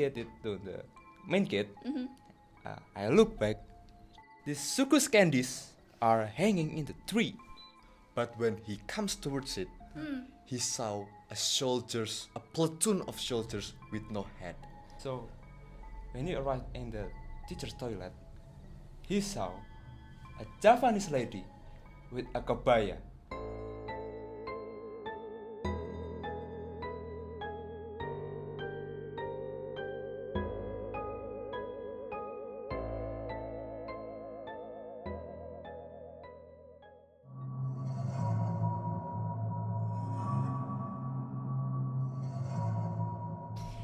get it to the main gate, Mm-hmm. I look back. These sucus candies are hanging in the tree. But when he comes towards it, he saw a platoon of soldiers with no head. So when he arrived in the teacher's toilet, he saw a Japanese lady with a kabaya.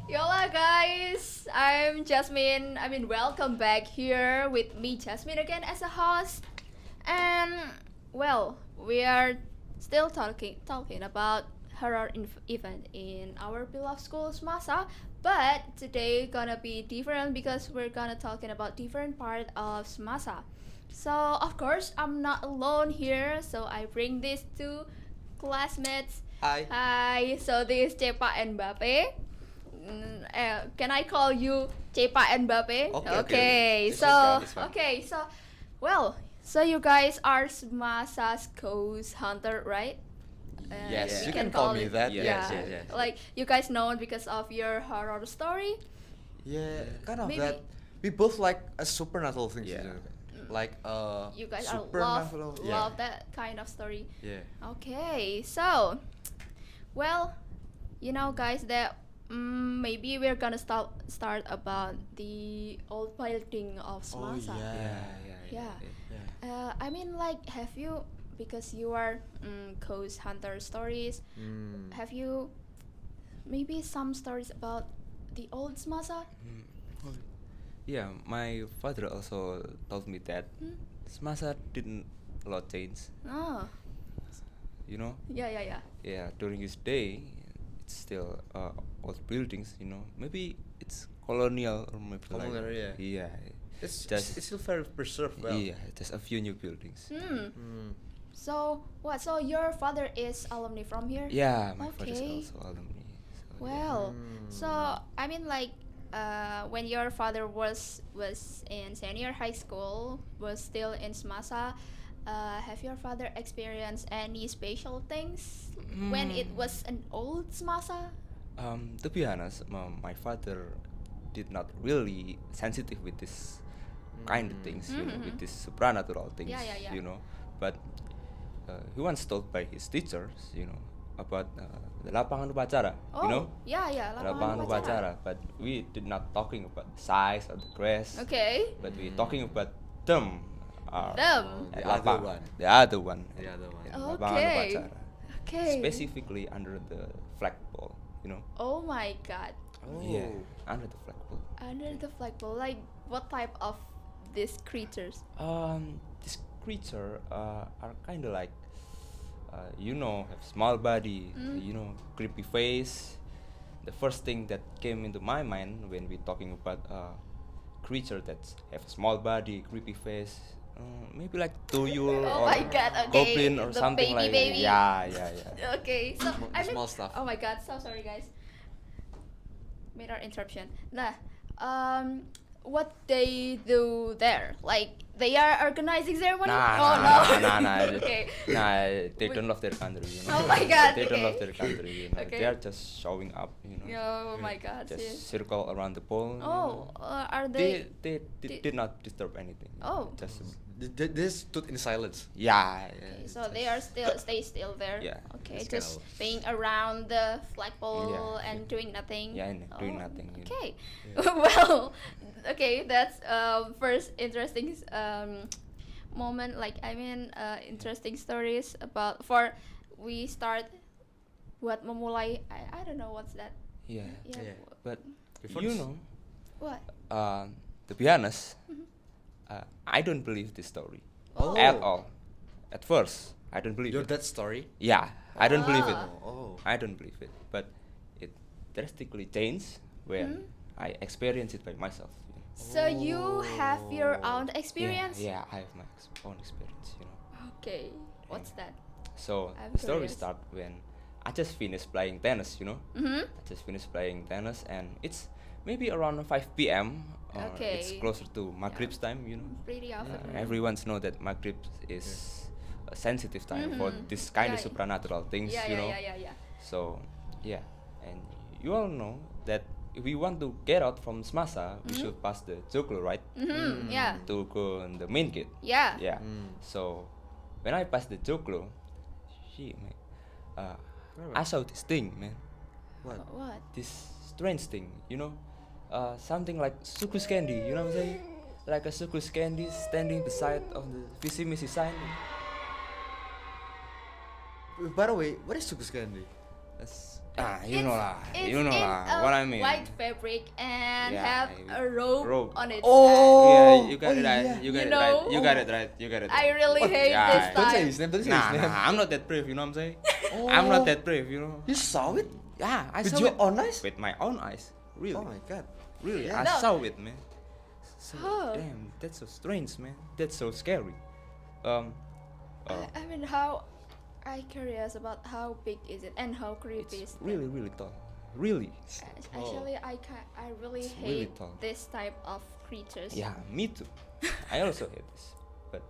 Yola guys, I'm Jasmine. Welcome back here with me, Jasmine, again as a host. And well, we are still talking about horror event in our beloved school, Smasa. But today gonna be different because we're gonna talking about different part of Smasa. So of course, I'm not alone here. So I bring these two classmates. Hi. Hi. So this is Cepa and Mbappe. Can I call you Cepa and Mbappe? Okay. It's So fine, it's fine. okay, so you guys are Masa's ghost hunter, right? Yes, you you can can call call me it- that. Yes, Yeah. yes, yes. Like you guys know it because of your horror story. Yeah, kind of Maybe- that. We both like a supernatural thing. Yeah. Like You guys are supernatural. love that kind of story. Yeah. Okay, so well, you know, guys, that maybe we're gonna start about the old building of Smasa. Yeah. Like, have you, because you are ghost hunter stories, have you maybe some stories about the old Smasa? Yeah, my father also told me that Smasa didn't a lot change. Oh, You know, yeah. yeah, during his day, it's still old buildings. You know, maybe it's colonial or maybe Colonial, like, yeah. yeah, It's just still very preserved well. yeah, just a few new buildings. So what? So your father is alumni from here? Yeah, my father is Okay. also alumni. So, Well, so like, when your father was in senior high school, was still in Smasa, have your father experienced any special things when it was an old Smasa? To be honest, my father did not really sensitive with this kind of things, you know, with these supernatural things, Yeah. you know. But he once told by his teachers, you know, about the lapangan upacara, Oh, you know, yeah, lapangan upacara. But we did not talking about the size of the grass, Okay. but we talking about them. Them. The other one. The other one. The other one. in lapangan Okay. upacara. Okay. Specifically under the flagpole, you know. Oh my God. Yeah, under the flagpole. Under the flagpole, like what type of these creatures? This creature are kind of like, you know, have small body, you know, creepy face. The first thing that came into my mind when we talking about creature that have a small body, creepy face, maybe like tuyul Oh or my God, okay, goblin or the something baby like baby. yeah. Okay, so The small stuff. Oh my God, so sorry guys. Minor interruption. Nah, what they do there? Like they are organizing ceremony? Oh no. Nah. Okay. Nah, they We- don't love their country, you know. Oh my God, They don't okay. love their country, you know. Okay. They are just showing up, you know. Oh my God. Just sis. circle around the pole. you Oh, know. are They they? did not disturb anything. Oh. Just They stood in silence. yeah. Okay, so they are stay still there. Yeah, Okay, it's just kinda- being around the flagpole Yeah, and doing nothing. Yeah, and doing nothing, you know. Okay. Well, okay, that's first interesting moment. Like interesting stories about for we start buat memulai. I don't know what's that. Yeah. Yeah. But Before you this- know, What? to be honest, I don't believe this story Oh. at all. At first, I don't believe Your it. that story? Yeah, I don't believe it. Ah. Oh. I don't believe it. But it drastically changed when I experienced it by myself. You know. So you have your own experience? Yeah, I have my own experience. You know. Okay. What's that? So I'm the story curious. start when I just finished playing tennis. You know. Mm-hmm. I just finished playing tennis, and it's maybe around 5 p.m. It's Okay. closer to Maghrib's time, Pretty often. Everyone's know that Maghrib is a sensitive time for Mhm. this kind of Yeah. supernatural things, Yeah, you yeah, know. yeah, yeah, yeah. So yeah, and you all know that if we want to get out from Smasa, we should pass the Joglo, right? Mm-hmm. Yeah. To go on the main gate. Yeah. Yeah. So when I passed the Joglo, shit, man, I saw this thing, man. What? What? This strange thing, something like sukus candy, you know what I'm saying? Like a sukus candy standing beside of the visi misi sign. By the way, what is Sukus Candy? That's, It's in a what I mean. white fabric and Yeah, have a robe on it. Yeah, you got Oh, it right. yeah. You got You it right. know? You got it right. You got it I right. really hate yeah, this Don't say time. his name. Don't say Nah, his name. nah, I'm not that brave, you know what I'm saying? I'm not that brave, you know. You saw it Yeah, I with saw your it own eyes? with my own eyes. Really, Oh my god. really, Yeah. I No. saw it, man. So, Oh. damn, that's so strange, man. That's so scary. I mean, how? I curious about how big is it and how creepy It's is it. really, really tall. Really. Actually, I really It's really hate tall. this type of creatures. Yeah, me too. I also hate this. But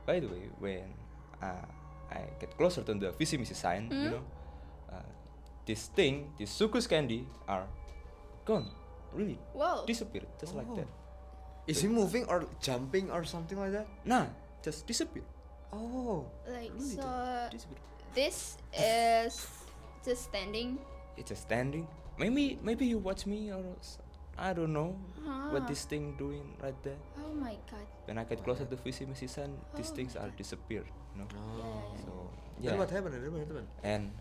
by the way, when I get closer to the visi misi sign, this thing, this sukus candy, are gone. Really Whoa. disappeared, just like Oh. that. Is he moving or jumping or something like that? Nah, just disappeared. Oh. Like Really so, Disappeared. this is just standing. It's just standing. Maybe you watch me or I don't know what Ah. this thing doing right there. Oh my god. When I get closer to visi misi sign, these Oh things my are God. disappeared. Yeah, yeah. So Then yeah. what happened? Then what happened? And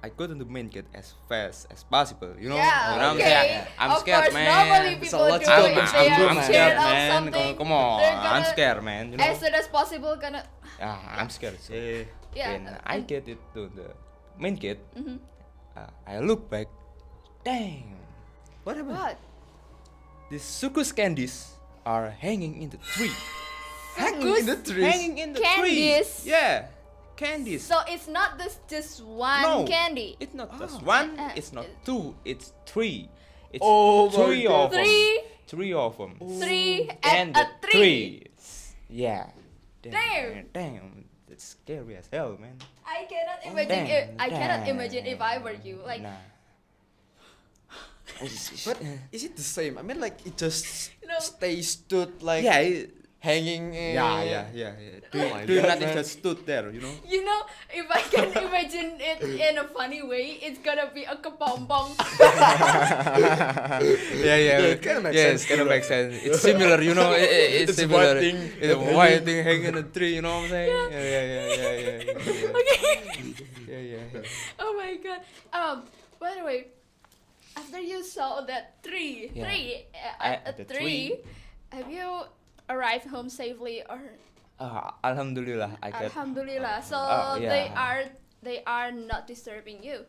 I go to the main gate as fast as possible. You know Yeah, what I'm okay. saying? I'm of scared, course, man. normally So people let's do go, if let's they go, are man. scared of man. something. Come on, they're I'm gonna, scared, man. You know? As soon as possible, gonna. I'm scared. So Yeah. Yeah. when I and- get it to the main gate, Mhm. I look back. Damn, What happened? What? these sukus candies are hanging in the tree. Hanging in the trees. Hanging in the Candies? tree. Yeah, candies. So it's not just one No, candy. It's not just Ah. one. Uh, It's not two. It's three. It's Oh my three God. of them. Three? 3 of them. Three And and the a tree. Yeah. Damn. Damn. That's scary as hell, man. I cannot imagine. I cannot imagine if I were you. Like, Nah. But is it the same? I mean, like it just No. stays stood like yeah. hanging. Yeah. Oh my Do God, nothing, man. just stood there, you know. you know, if I can imagine it in a funny way, it's gonna be a kepompong. Yeah, it kinda makes yeah, sense it kind of too, makes sense. It's similar, you know. It's It's similar. white thing It's a hanging. white thing hanging in a tree. You know what I'm saying? Yeah. Okay. Yeah. Oh my god. By the way, after you saw that tree, Yeah. at The a tree, have you arrived home safely or? Alhamdulillah, I get Alhamdulillah. So yeah. they are not disturbing you.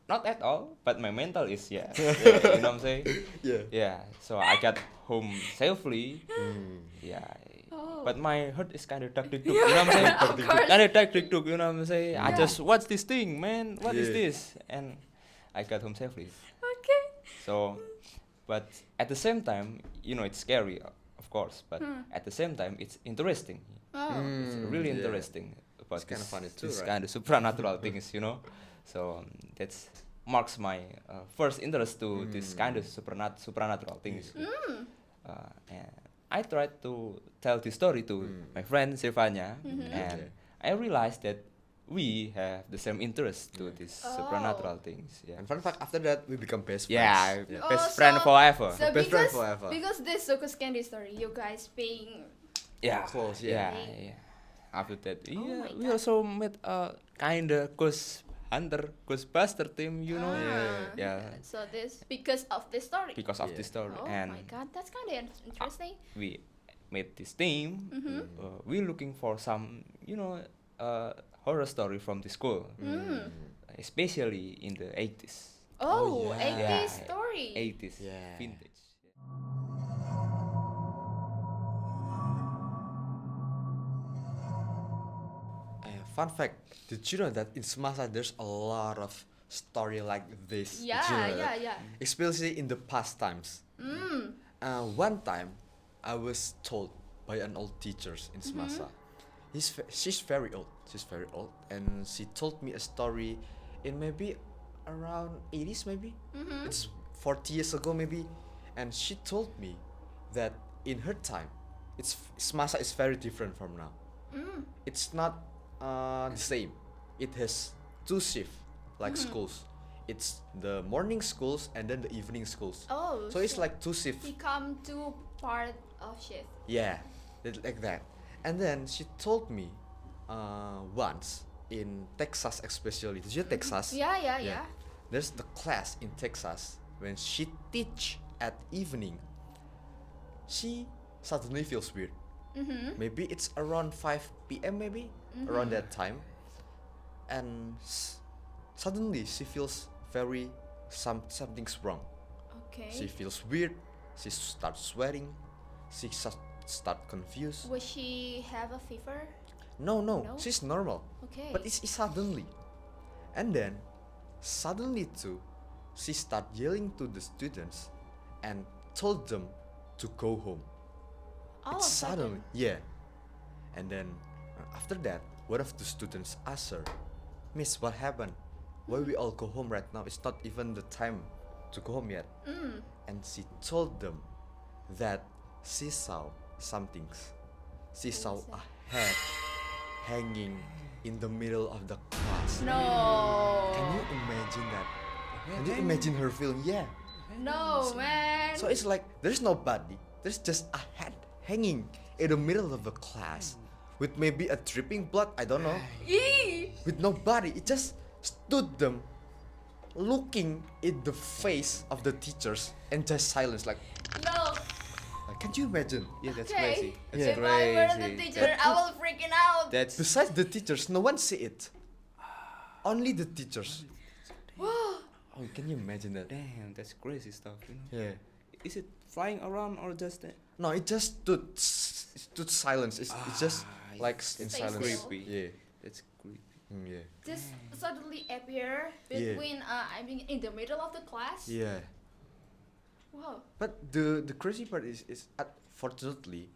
not at all, but my mental is yeah. You know what I'm saying? Yeah. Yeah. So I got home safely. Yeah. Oh. But my heart is kind of duck you know what I'm saying? Of course. Kind of duck you know what I'm saying? I Yeah. just what's this thing, man? What is Yeah. this? And I got home safely. Okay. So, but at the same time, you know, it's scary, of course. But at the same time, it's interesting. Oh. It's really yeah. interesting about It's kinda this, funny too, this right? kind of supernatural things, you know. So that's marks my first interest to this kind of supernatural things. And I tried to tell this story to my friend Silvania, and I realized that we have the same interest to these supernatural things. Yeah. And fun fact, after that we become best friends. Yeah, Oh, best friend forever. So Best friend because forever. because this Sukus Candy story, you guys being Yeah, Close, yeah, yeah. yeah. After that, Oh yeah, my we God. also met a kinda ghost hunter, ghostbuster team, you know. Yeah. So this because of this story. Because of Yeah. this story, Oh and my god, that's kind of interesting. we made this team. We're looking for some, you know, horror story from the school, especially in the 80s. Oh, yeah. 80s story. 80s Yeah. vintage. Fun fact, did you know that in Semasa there's a lot of story like this. Yeah, Jun. yeah. Especially in the past times. One time, I was told by an old teacher in Semasa. She's very old. She's very old, and she told me a story in maybe around 80s, maybe. It's 40 years ago, maybe. And she told me that in her time, Semasa is very different from now. It's not the same. It has two shifts, like schools. It's the morning schools and then the evening schools. Oh, So it's like two shifts. become two part of shift. Yeah, like that. And then she told me once in Texas, especially. Did you know Texas? Yeah. There's the class in Texas when she teach at evening. She suddenly feels weird. Maybe it's around 5 p.m. maybe around that time, and suddenly she feels very something's wrong. Okay. She feels weird. She starts sweating. She start confused. Would she have a fever? No, No? she's normal. Okay. But it's suddenly, and then suddenly too, she start yelling to the students, and told them to go home. all It's of a suddenly, sudden. yeah. And then after that, one of the students asked her, "Miss, what happened? Why we all go home right now? It's not even the time to go home yet." And she told them that she saw some things. She saw is a head hanging in the middle of the class. No. Can you imagine that? Can you imagine her feeling? Yeah. No, man. So it's like there's no body. There's just a head hanging in the middle of the class with maybe a dripping blood. I don't know. Eee! With no body. It just stood them looking in the face of the teachers and just silence. Like, No. can you imagine? Yeah, that's Okay. crazy. That's Yeah. If I were the crazy. teacher, I will freaking out. That's Besides the teachers, no one see it. Only the teachers. Oh, can you imagine that? damn. That's crazy stuff. You know. Yeah. Is it flying around or just? No, it just stood silence. It's just like in Stay silence. still. Creepy. Yeah. That's creepy. Yeah. Just suddenly appear Yeah. between I mean in the middle of the class. Yeah. Wow. But the crazy part is fortunately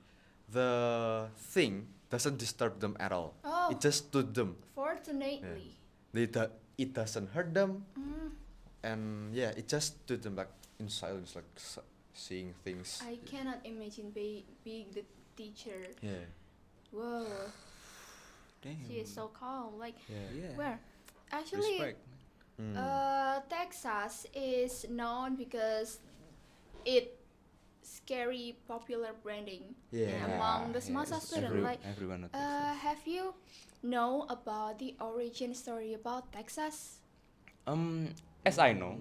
the thing doesn't disturb them at all. Oh. It just stood them. Fortunately. It doesn't hurt them, Mm, and yeah, it just stood them like in silence, like seeing things. I cannot imagine being the teacher. Yeah. Whoa. Damn. She is so calm. Like Yeah. Yeah. where? Actually, Respect. Mm. Texas is known because it scary popular branding Yeah. among the Semasa Yes, student. Like, everyone knows. have you know about the origin story about Texas? As I know,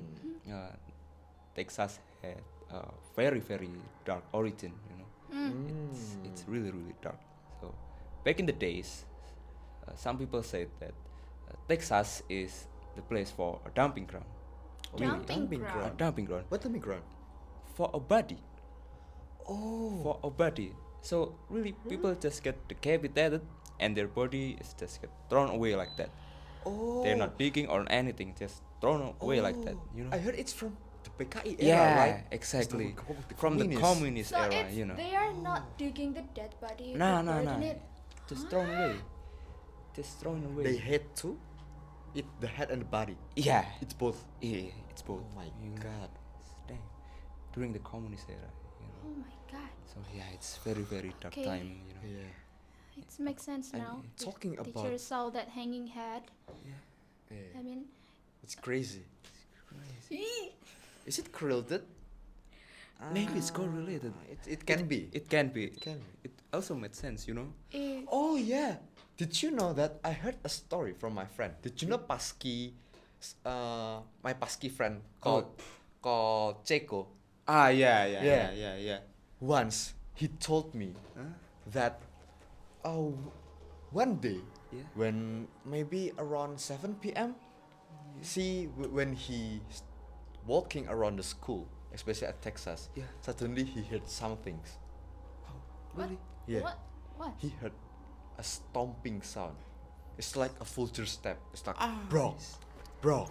Texas had a very dark origin. You know, it's really dark. So back in the days, some people said that Texas is the place for a dumping ground. Dumping dumping ground. A dumping ground What dumping ground? for a body. Oh. For a body. So really, people just get decapitated, and their body is just get thrown away like that. Oh. They're not digging or anything, just thrown away like that. You know. I heard it's from the PKI era, Yeah, right? exactly. The From the communist. communist So era, it's you know. they are not digging the dead body. Nah, but burning it. Just thrown away. Just thrown away. They had to eat the head and the body. yeah. It's both. Yeah, it's both. Oh my you know. God. Damn. During the communist era, you know. Oh my god. So yeah, it's very dark Okay. time, you know. Yeah. It makes sense And now. The talking teacher about- saw that hanging head. I Yeah. mean, It's crazy. eee! Is it correlated? Maybe it's correlated. It can be. It can be. It can be. It also made sense, you know. Eh, Oh yeah. Did you know that I heard a story from my friend? Did you know Paski? My Paski friend called Cheko. Ah, yeah. Yeah. Once he told me Huh? that one day Yeah. when maybe around 7 p.m. When he walking around the school, especially at Texas, Yeah. suddenly he heard some things. what? Really? Yeah. What? He heard a stomping sound. It's like a vulture step. It's like Ah, bro, yes. bro,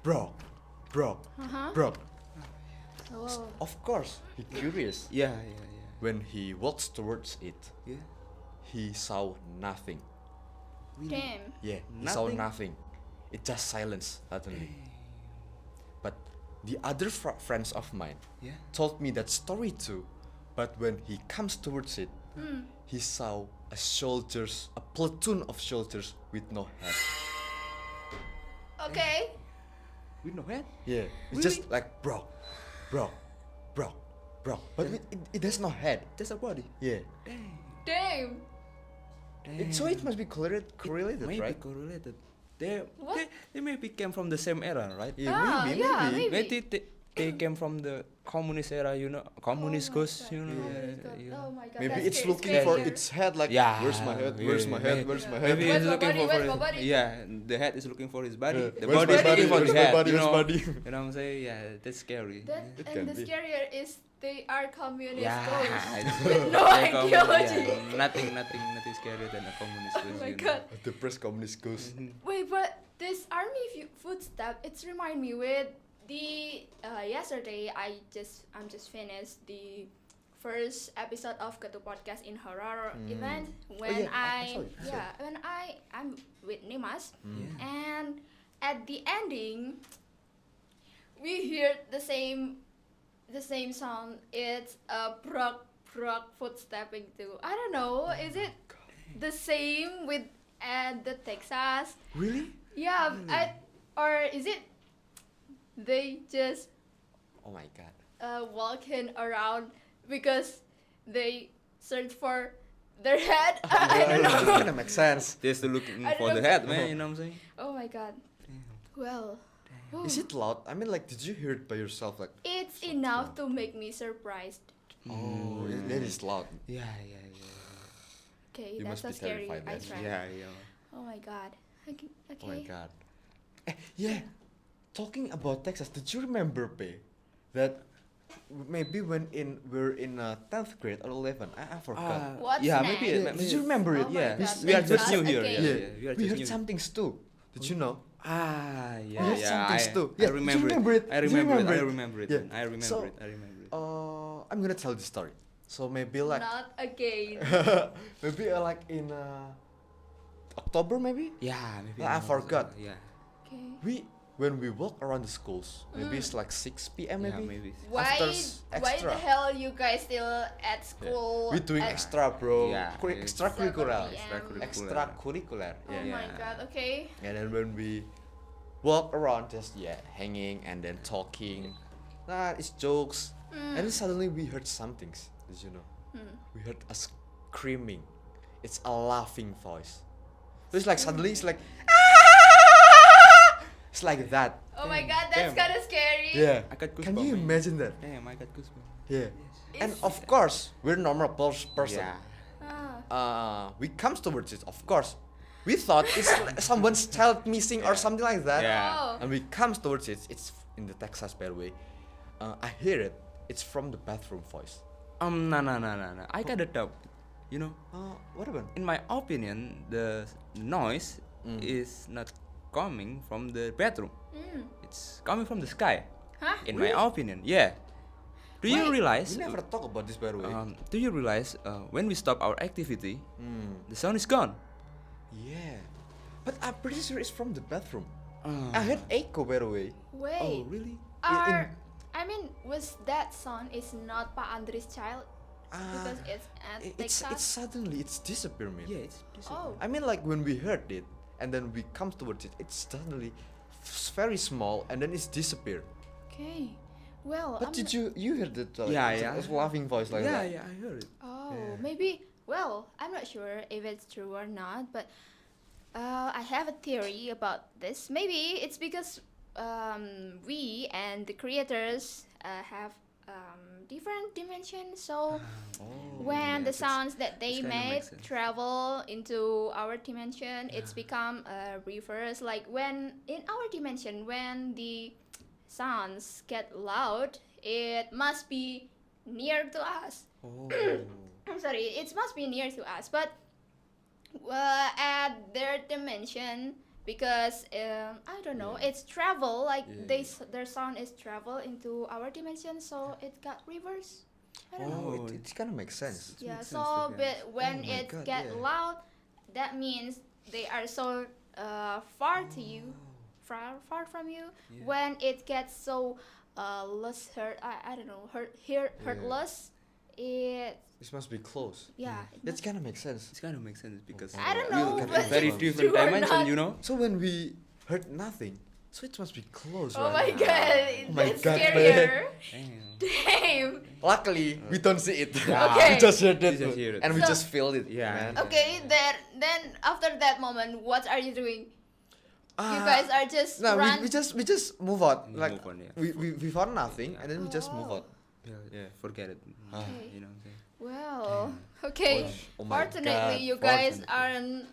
bro, bro, Uh-huh. bro. Oh. Of course, he curious. Yeah. When he walks towards it, Yeah. he saw nothing. Damn. Yeah, he saw Nothing? nothing. It just silence suddenly. But the other friends of mine Yeah. told me that story too. But when he comes towards it, he saw a platoon of soldiers with no head. Okay. With no head. Yeah, it's just like bro. But it has no head. Just a body. Yeah. Damn. So it must be correlated, Maybe right? correlated. They, What? they maybe came from the same era, right? Yeah, Ah, maybe, yeah, maybe. maybe. They came from the communist era, communist Oh my ghosts, God, know. communist yeah, ghost. yeah. Oh my god. Maybe that's it's scary, looking scary. for its head, like, Yeah, where's my head? yeah, Where's my head? maybe. Where's my Maybe head? Where's he's my looking body? for Where's it. my body? Yeah, the head is looking for his body. Yeah. The Where's body is my looking for body? the Where's my head. body? You Where's know, my body? you know what I'm saying? Yeah, that's scary. That, It and can the be. scarier is they are communist Yeah, ghosts it's- with no like, ideology. yeah, nothing scarier than a communist Oh ghost. my you know. god. The press communist goes. Wait, but this army footstep, it's remind me with the yesterday I'm just finished the first episode of Ketu Podcast in horror event when yeah, I saw it, I saw it. when I'm with Nimas Yeah. and at the ending we hear the same sound. It's a prog footstepping too. I don't know. Is it the same with at the Texas? Really? Yeah, or is it they just Oh my god. walking around because they search for their head? I don't know. Kinda makes sense. They're still looking I don't for the know. head, man. You know what I'm saying? Oh my god. Well, Is it loud? I mean, like, did you hear it by yourself? Like, it's enough to make me surprised. oh, that is loud. Yeah. Okay, You that's must so be scary. terrified I then. tried. Yeah. Oh my god. Okay. Oh my god. Yeah. Talking about Texas, did you remember, Pe, that maybe when we're in 10th grade or 11, I forgot. What's yeah, next? maybe. Yeah, did you remember it? Oh my Yeah, God, we are Texas just new here. again. Yeah, we are we just heard new. some things too. Did you know? Ah, We yeah, heard yeah. some things too. I Yeah, remember, did you remember it? I Did you remember it. I remember it? remember it. Yeah. man. I remember So, it. I remember it. I'm gonna tell the story. So maybe like Not again. maybe like in October maybe. Yeah, maybe. I forgot. Yeah. Okay. When we walk around the schools, maybe it's like 6 p.m. Yeah, maybe. maybe. Why why extra. the hell you guys still at school? We doing at extra, bro. Yeah, it's Extracurricular. 7 p.m. Extracurricular. Oh Yeah. my Yeah. god, okay. And then when we walk around, just hanging and then talking. It's jokes. And then suddenly we heard some things. Did you know? We heard a screaming. It's a laughing voice. So it's like suddenly it's like it's like that. Oh my god, that's Damn. kind of scary. Yeah. I got Can goosebumps, you man. imagine that? Damn, I got goosebumps. Yeah. And It's- of course, we're normal person. Yeah. We comes towards it. Of course, we thought it's someone's child missing or Yeah. something like that. Yeah. Oh. And we comes towards it. It's in the Texas, by the way. I hear it. It's from the bathroom voice. No. I got a doubt. You know, What happened? in my opinion, the noise is not coming from the bedroom. It's coming from the sky. Huh? In my opinion, yeah. Do you Wait, realize? We never talk about this, by the way. Do you realize when we stop our activity, Mm. the sound is gone? Yeah. But I'm pretty sure it's from the bathroom. Uh, I heard echo, by the way. Wait. Oh, really? I mean, was that son is not Pa Andri's child because it's at it's Texas? suddenly it's disappear, man. Yeah, it's Oh. I mean, like when we heard it and then we come towards it, it's suddenly very small and then it's disappear. Okay. Well, But did you hear that? Yeah, it's yeah. a laughing voice like that. I heard it. Oh, Yeah. maybe. Well, I'm not sure if it's true or not, but I have a theory about this. Maybe it's because we and the creators have different dimensions. So when the sounds that they This kinda made makes sense. travel into our dimension, it's become reverse. Like when in our dimension, when the sounds get loud, it must be near to us. Oh. I'm sorry, it must be near to us, but at their dimension, because I don't know, Yeah. it's travel, like Yeah, they yeah. their sound is travel into our dimension, so it got reversed. I don't know. Oh, it kind of makes sense. It Yeah, makes sense so to be but honest. when Oh my it God, get yeah. loud, that means they are so far to you, far from you. Yeah. When it gets so less hurt, I don't know, hurtless, it This must be close. yeah. It must- kind of makes sense. It kind of makes sense because I don't We'll know, get but it. very It's different true or dimension, not. you know. So when we heard nothing, so it must be close, Oh right? my god, Oh my that's God, man. scarier. Damn. Damn. Luckily, we don't see it. Yeah. Okay. We just heard We it, just hear it. and we So- just feel it. Yeah. man. Okay, then after that moment, what are you doing? You guys are just No, run. we just move on. We Like move on, yeah. we found nothing, and then we just move Oh. on. Yeah, forget it. Okay. You know what I'm saying? Well, okay. Oh my Fortunately, God, you guys fortunately. aren't.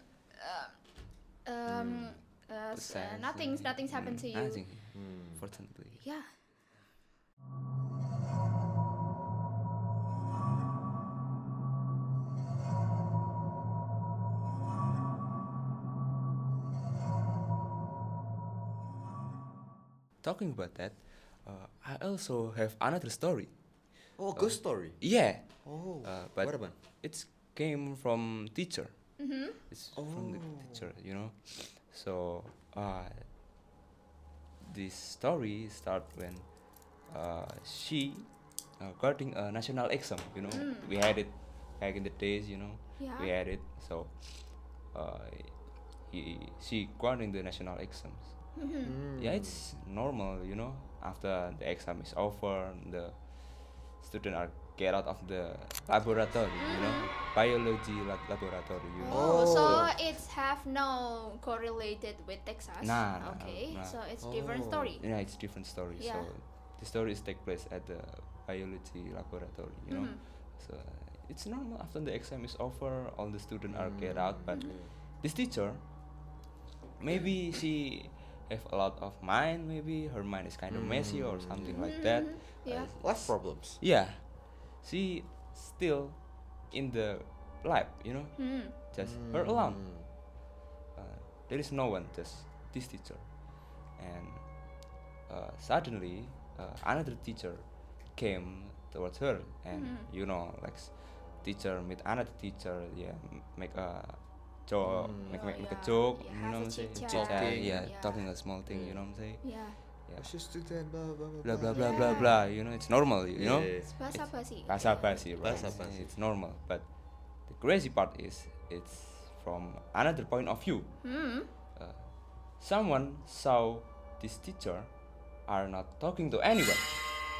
Sad, Nothing's happened to you. Nothing. Hmm. Fortunately. Yeah. Talking about that, I also have another story. Oh, ghost story. Yeah, Oh, but what about? it came from teacher. Mm-hmm. It's from the Oh. teacher, you know. So this story start when she guarding a national exam. You know, we had it back in the days. You know, Yeah. we had it. So uh, she guarding the national exams. Mm-hmm. Yeah, it's normal. You know, after the exam is over, the student are get out of the laboratory. You know, biology laboratory. You know. Oh, so Oh. it's have no correlated with Texas. Nah, nah, Okay, nah. so it's different Oh. story. Yeah, it's different story. Yeah. So the stories take place at the biology laboratory, you know. Mhm. So it's normal after the exam is over, all the students are get out, but Mm-hmm. this teacher, maybe she have a lot of mind. Maybe her mind is kind of messy or something like that. Yeah. Life problems. Yeah, she still in the lab, you know, Hmm. just her alone. There is no one, just this teacher. And suddenly, another teacher came towards her, and you know, like teacher meet another teacher, yeah, make a joke, make Oh, a yeah. joke, Yeah, you have know a what I'm saying? chit-chat. Talking. Yeah, Yeah. talking a small thing, you know what I'm saying? Yeah. Yeah. She's student, blah blah Blah blah blah Yeah. blah blah. You know, it's normal, you know. Yeah. It's basa-basi. Basa-basi, right? Basa-basi. It's normal, but the crazy part is it's from another point of view. Hmm. Someone saw this teacher are not talking to anyone.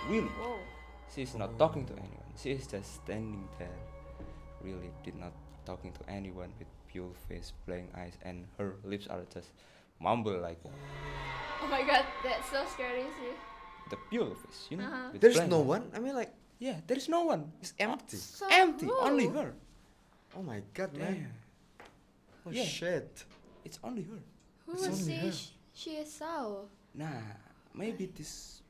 Really, Whoa. she's not talking to anyone. She is just standing there. Really, did not talking to anyone with pure face, blank eyes, and her lips are just mumble like Oh my god, that's so scary. See? the pure face, you know. Uh-huh. with There's blank no eyes. one. I mean, like, Yeah, there is no one. it's empty. So Empty, whoa. only her. Oh my God, man. Damn. Oh Yeah. shit. It's only her. Who It's was only her. she saw? Nah, maybe this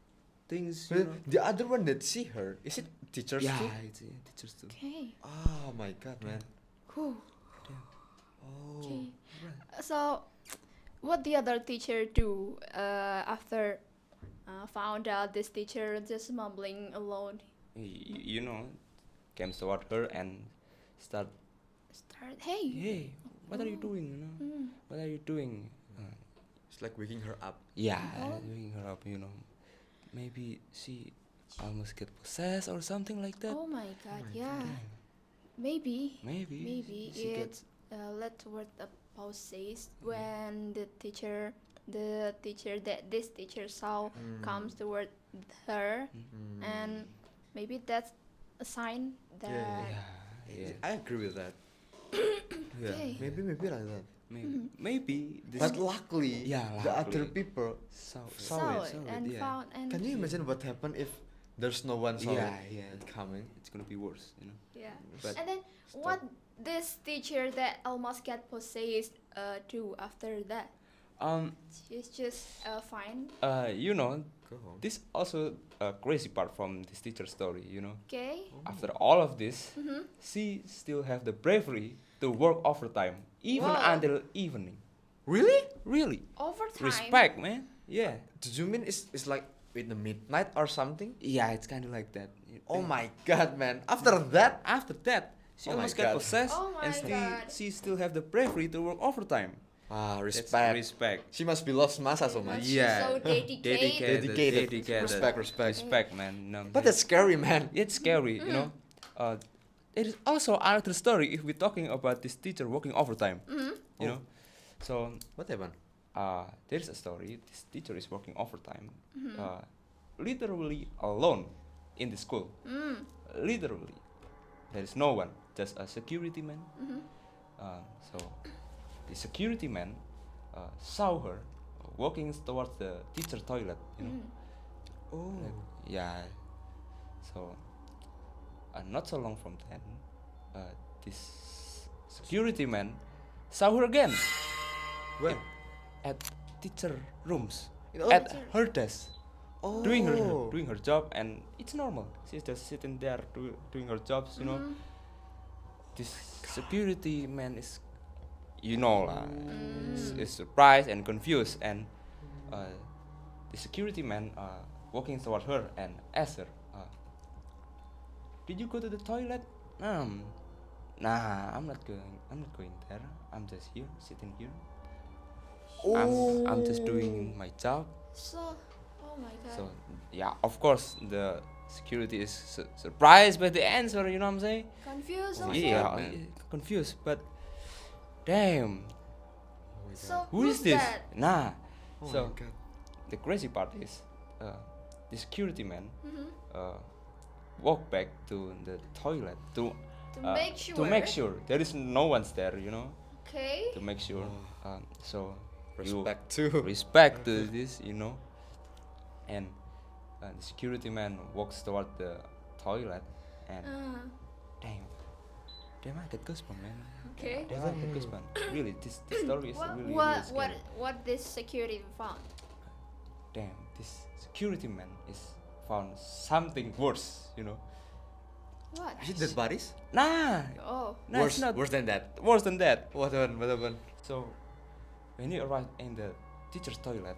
things, But you know. the other one that see her, is it teachers Yeah, too? it's teachers too. Okay. Oh my God, man. Whew. Oh. Okay. So, what the other teacher do after found out this teacher just mumbling alone? You know, came toward her and start, Hey. hey, what are you doing? You know, Hmm. what are you doing? It's like waking her up. Yeah, Oh. doing her up. You know, maybe she almost get possessed or something like that. Oh my god, my yeah. Yeah, Maybe maybe she it gets led toward a possess when the teacher that this teacher saw comes toward her, and maybe that's a sign that yeah. I agree with that. Yeah. Okay. Maybe like that. Maybe this But luckily, Yeah, the other luckily. people saw saw it, it and yeah. found and Can you imagine what happened if there's no one saw Yeah, it yeah. coming? It's gonna be worse, you know. yeah. But And then what this teacher that almost get possessed do after that? She's just fine. you know, Go home. this also a crazy part from this teacher story, you know. Okay. After all of this, Mm-hmm. she still have the bravery to work overtime even Wow. until evening. Really? Really. Overtime. Respect, man. Yeah. Do you mean it's like in the midnight or something? Yeah, it's kind of like that. Oh my god, man! After that, After that, she Oh my almost got God. possessed, Oh my and God. she still have the bravery to work overtime. ah, That's respect. respect. She must be loves Masa so much. She's so dedicated. Dedicated. Respect, respect. respect, man. You know what I'm But saying? that's scary, man. It's scary, you know. It is also another story if we're talking about this teacher working overtime. You know, so What happened? there's a story. This teacher is working overtime, literally alone in the school. Literally, there is no one, just a security man. So the security man saw her walking towards the teacher toilet. You know, Oh. yeah. So not so long from then, this security man saw her again When? at teacher rooms, Oh. at her desk, Oh. doing her job, and it's normal. She's just sitting there doing her jobs, you know. This security man is, you know lah, is surprised and confused, and the security man walking toward her and asked her, "Did you go to the toilet?" Nah, I'm not going. I'm not going there. I'm just here, sitting here. I'm just doing my job. So, oh my god. So yeah, of course the security is surprised by the answer. You know what I'm saying? Confused Oh also. my Yeah, God, man. confused. But damn, So who who's is this? that? Nah. Oh So my god. the crazy part is, the security man Mhm. walked back to the toilet to To make sure. there is no one's there. You know, Okay. to make sure. So Respect you too. respect to this, you know. And the security man walks toward the toilet, and damn, I get goosebumps, man. Okay. Damn, I get goosebumps. Really, this story is What really, what really what scary. what this security found? Damn, this security man is found something worse, you know. What? Is it dead bodies? Nah, Oh. nah, worse, it's not worse than that. worse than that. What happened? What happened? So, when he arrived in the teacher's toilet,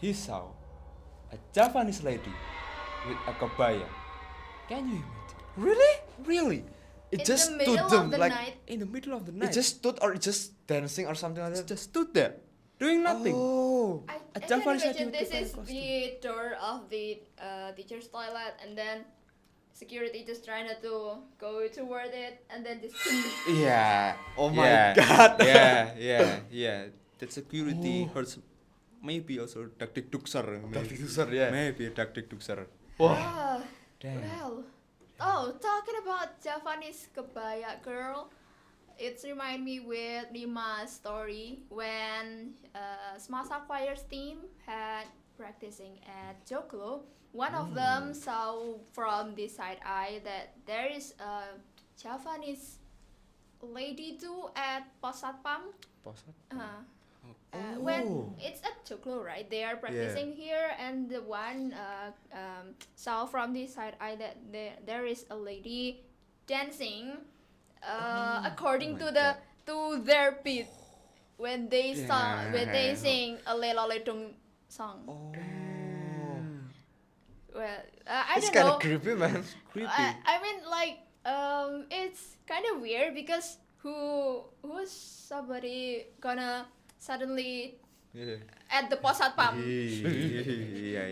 he saw a Japanese lady with a kabaya. Can you imagine? Really? Really? It In just the middle stood them of the like night. In the middle of the it night. just stood or it just dancing or something like It that. just stood there, doing nothing. Oh. I A can Japanese imagine lady with this Japan is costume. the door of the teacher's toilet, and then security just trying to go toward it, and then just Yeah. Oh my yeah, God. yeah. That security hurts. Maybe also Dakdik Duksar. Dakdik Duksar, yeah. Maybe Dakdik Duksar. Ah, Damn. well. Oh, talking about Japanese kebaya girl, it's remind me with Nima's story when Smasa Choir's team had practicing at Joklo. One of them saw from the side eye that there is a Japanese lady too at Posatpam. When it's at Joklo, right? They are practicing here, and the one saw from the side eye that there is a lady dancing, according to their beat when they sing a Lela Letung song. Oh. Well, I It's don't kind know. of creepy, man. Creepy. I mean, like, it's kind of weird because who's somebody gonna suddenly Yeah. at the Posatpam? yeah.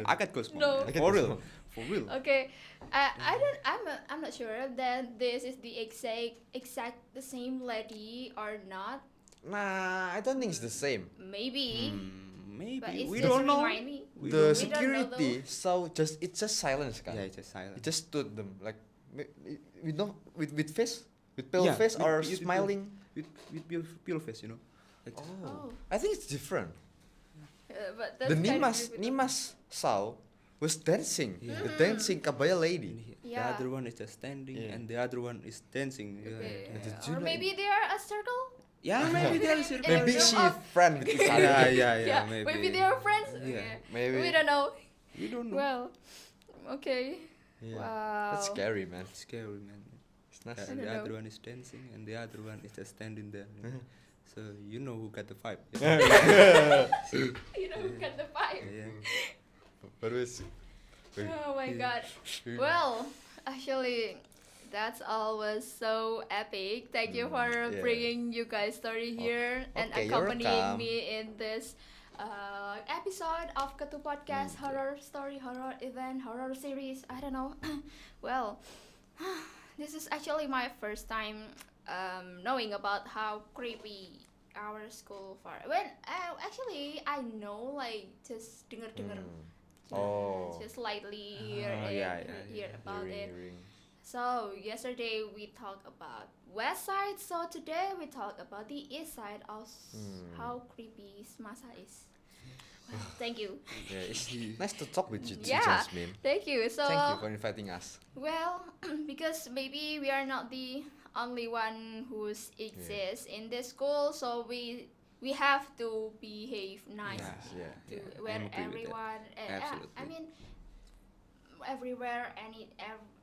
I got goosebumps. No. man. I get For real. goosebumps. For real. Okay, I'm not sure that this is the exact the same lady or not. Nah, I don't think it's the same. Maybe, Maybe. but it's We just don't know. remind me. We The don't know. security so it's just silence, kan? Yeah, it's just silent. It just stood them like we know with face with pale Yeah, face with- or with- smiling. with pure face, you know. Like, Oh, I think it's different. but that's The kind of Nimas creepy. Nimas Sao was dancing. Yeah. The dancing kabaya lady. The Yeah. other one is just standing, Yeah. and the other one is dancing. Okay. Yeah, did Or you know- maybe they are a circle. Yeah, maybe they are In circle. the Maybe room she of- friend with each other. Yeah, maybe they are friends. Yeah. Okay. Maybe. We don't know. We don't know. Well, okay. Yeah. Wow. That's scary, man. It's scary, man. It's not. I And don't the other know. one is dancing, and the other one is just standing there. You know? So you know who got the vibe. You know, got the vibe. Yeah. But it's Oh my god. Well, actually, that's always so epic. Thank you for yeah. bringing you guys' story here and Okay, you're accompanying welcome. me in this episode of Ketu Podcast horror story, horror event, horror series. I don't know. Well, this is actually my first time knowing about how creepy our school for. When actually I know like just dengar-dengar. Oh. Just lightly hear about it. Hearing. So yesterday we talked about west side. So today we talk about the east side of how creepy Semasa is. Well, thank you. Yeah, it's nice to talk with you, Yeah. Jasmine. Thank you. So Thank you for inviting us. well, because maybe we are not the only one who exists in this school, so we have to behave nice Yeah. to Yeah, where I'm agree with that. everyone. Absolutely. I mean, everywhere,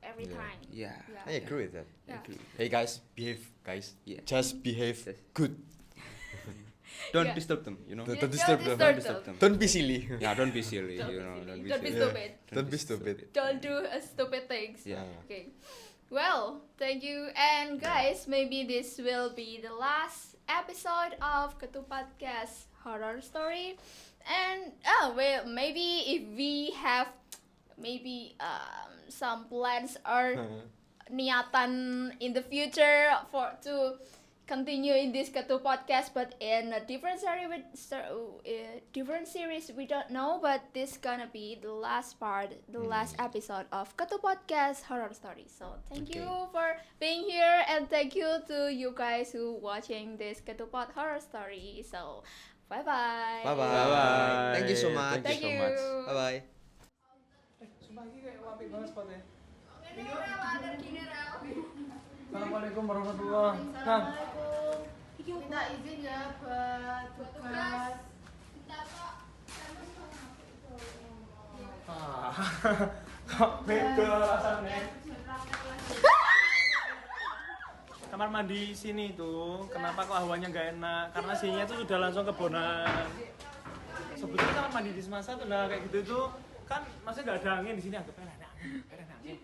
every Yeah. time. Yeah. I agree with that. Yeah. Agree. Hey guys, behave, guys. Yeah. Just behave Yes. good. Don't Yeah. disturb them. You know. Don't Don't disturb them. disturb Don't disturb them. Don't be silly. Yeah, don't be silly. Don't You be know, silly. don't be Don't be silly. stupid. Don't be stupid. Don't do stupid things. Yeah. Okay. Well, thank you. And guys, maybe this will be the last episode of Ketu Podcast horror story. And well, maybe if we have maybe some plans or niatan in the future for to continue in this Ketu Podcast, but in a different series different series, we don't know. But this gonna be the last part, the last episode of Ketu Podcast horror story. So thank you for being here, and thank you to you guys who watching this Ketu Pod horror story. So bye bye. Bye bye. Bye-bye. Thank you so much. Thank so you. much. Bye bye. Sumpah ini kayak apik banget spotnya. Ini rel, gini rel. Assalamualaikum warahmatullahi wabarakatuh. Minta izin ya buat tugas. Kok beda rasanya? Kamar mandi sini tuh, kenapa kok hawanya nggak enak? Karena sininya tuh sudah langsung kebonan. Sebetulnya kamar mandi di Semasa tuh udah kayak gitu tuh kan masih nggak ada angin di sini, anggap ada angin.